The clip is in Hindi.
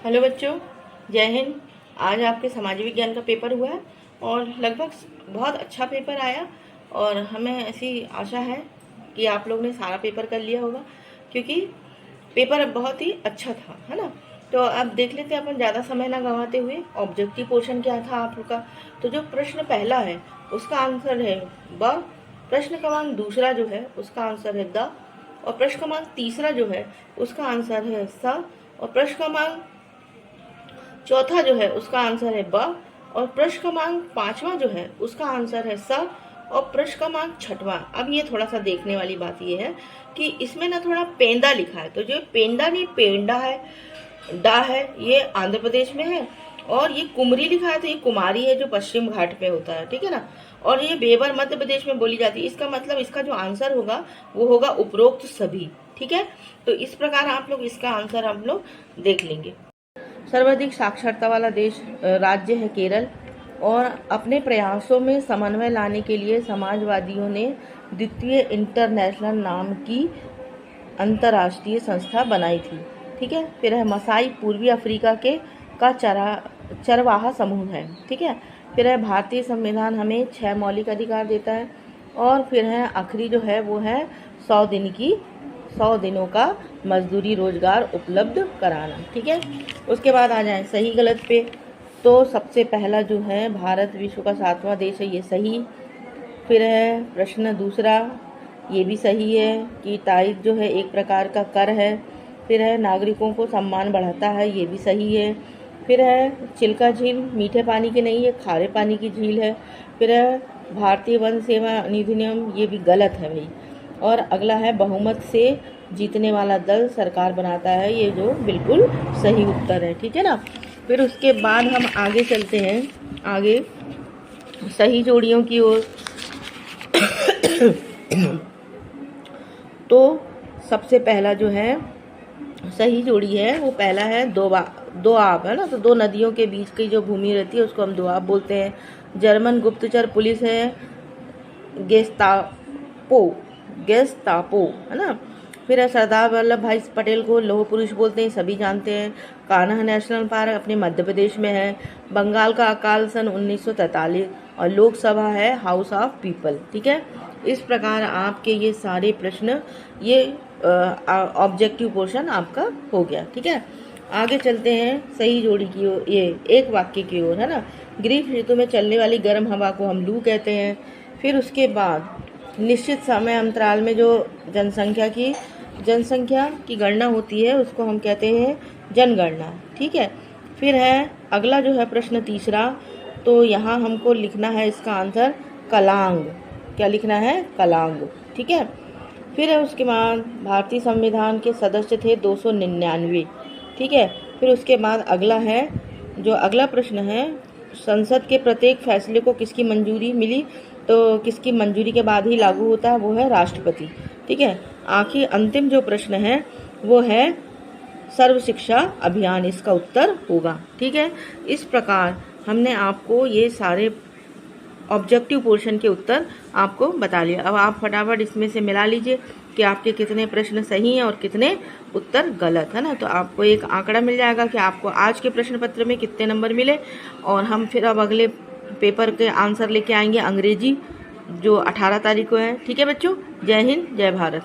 हेलो बच्चों, जय हिंद। आज आपके समाज विज्ञान का पेपर हुआ है और लगभग बहुत अच्छा पेपर आया और हमें ऐसी आशा है कि आप लोग ने सारा पेपर कर लिया होगा, क्योंकि पेपर बहुत ही अच्छा था, है ना। तो अब देख लेते हैं अपन ज़्यादा समय ना गंवाते हुए। ऑब्जेक्टिव पोर्शन क्या था आप लोग का? तो जो प्रश्न पहला है उसका आंसर है ब, प्रश्न क्रमांक दूसरा जो है उसका आंसर है द, और प्रश्न क्रमांक तीसरा जो है उसका आंसर है स, और प्रश्न क्रमांक चौथा जो है उसका आंसर है ब, और प्रश्न क्रमांक पांचवा जो है उसका आंसर है स, और प्रश्न क्रमांक छठवां। अब ये थोड़ा सा देखने वाली बात ये है कि इसमें ना थोड़ा पेंदा लिखा है, तो जो पेंदा नहीं पेंडा है, डा है, ये आंध्र प्रदेश में है, और ये कुमरी लिखा है तो ये कुमारी है जो पश्चिम घाट पे होता है, ठीक है ना। और ये बेबर मध्य प्रदेश में बोली जाती है। इसका मतलब इसका जो आंसर होगा वो होगा उपरोक्त सभी, ठीक है। तो इस प्रकार आप लोग इसका आंसर हम लोग देख लेंगे। सर्वाधिक साक्षरता वाला राज्य है केरल, और अपने प्रयासों में समन्वय लाने के लिए समाजवादियों ने द्वितीय इंटरनेशनल नाम की अंतर्राष्ट्रीय संस्था बनाई थी, ठीक है। फिर है मसाई पूर्वी अफ्रीका के का चरवाहा समूह है, ठीक है। फिर है भारतीय संविधान हमें 6 मौलिक अधिकार देता है, और फिर है आखिरी जो है वो है 100 दिनों का मजदूरी रोजगार उपलब्ध कराना, ठीक है। उसके बाद आ जाए सही गलत पे। तो सबसे पहला जो है भारत विश्व का 7वां देश है, ये सही। फिर है प्रश्न दूसरा, ये भी सही है कि ताइज जो है एक प्रकार का कर है। फिर है नागरिकों को सम्मान बढ़ाता है, ये भी सही है। फिर है चिल्का झील मीठे पानी की नहीं है, खारे पानी की झील है। फिर है भारतीय वन सेवा अधिनियम, ये भी गलत है भाई। और अगला है बहुमत से जीतने वाला दल सरकार बनाता है, ये जो बिल्कुल सही उत्तर है, ठीक है ना। फिर उसके बाद हम आगे चलते हैं, आगे सही जोड़ियों की ओर। तो सबसे पहला जो है सही जोड़ी है वो पहला है दोआब, है ना। तो दो नदियों के बीच की जो भूमि रहती है उसको हम दोआब बोलते हैं। जर्मन गुप्तचर पुलिस है गेस्तापो, है ना। फिर है सरदार वल्लभ भाई पटेल को लौह पुरुष बोलते हैं, सभी जानते हैं। कान्हा नेशनल पार्क अपने मध्य प्रदेश में है। बंगाल का अकाल सन 1943, और लोकसभा है हाउस ऑफ पीपल, ठीक है। इस प्रकार आपके ये सारे प्रश्न, ये ऑब्जेक्टिव पोर्शन आपका हो गया, ठीक है। आगे चलते हैं सही जोड़ी की ओर, ये एक वाक्य की ओर, है ना। ग्रीष्म ऋतु में चलने वाली गर्म हवा को हम लू कहते हैं। फिर उसके बाद निश्चित समय अंतराल में जो जनसंख्या की गणना होती है उसको हम कहते हैं जनगणना, ठीक है। फिर है अगला जो है प्रश्न तीसरा, तो यहाँ हमको लिखना है इसका आंसर कलांग। क्या लिखना है? कलांग, ठीक है। फिर है उसके बाद भारतीय संविधान के सदस्य थे 299, ठीक है। फिर उसके बाद अगला है, जो अगला प्रश्न है, संसद के प्रत्येक फैसले को किसकी मंजूरी मिली? तो किसकी मंजूरी के बाद ही लागू होता है? वो है राष्ट्रपति, ठीक है। आखिर अंतिम जो प्रश्न है वो है सर्व शिक्षा अभियान, इसका उत्तर होगा, ठीक है। इस प्रकार हमने आपको ये सारे ऑब्जेक्टिव पोर्शन के उत्तर आपको बता लिया। अब आप फटाफट इसमें से मिला लीजिए कि आपके कितने प्रश्न सही हैं और कितने उत्तर गलत, है ना। तो आपको एक आंकड़ा मिल जाएगा कि आपको आज के प्रश्न पत्र में कितने नंबर मिले। और हम फिर अब अगले पेपर के आंसर लेके आएंगे अंग्रेजी, जो 18 तारीख को है, ठीक है बच्चों। जय हिंद, जय भारत।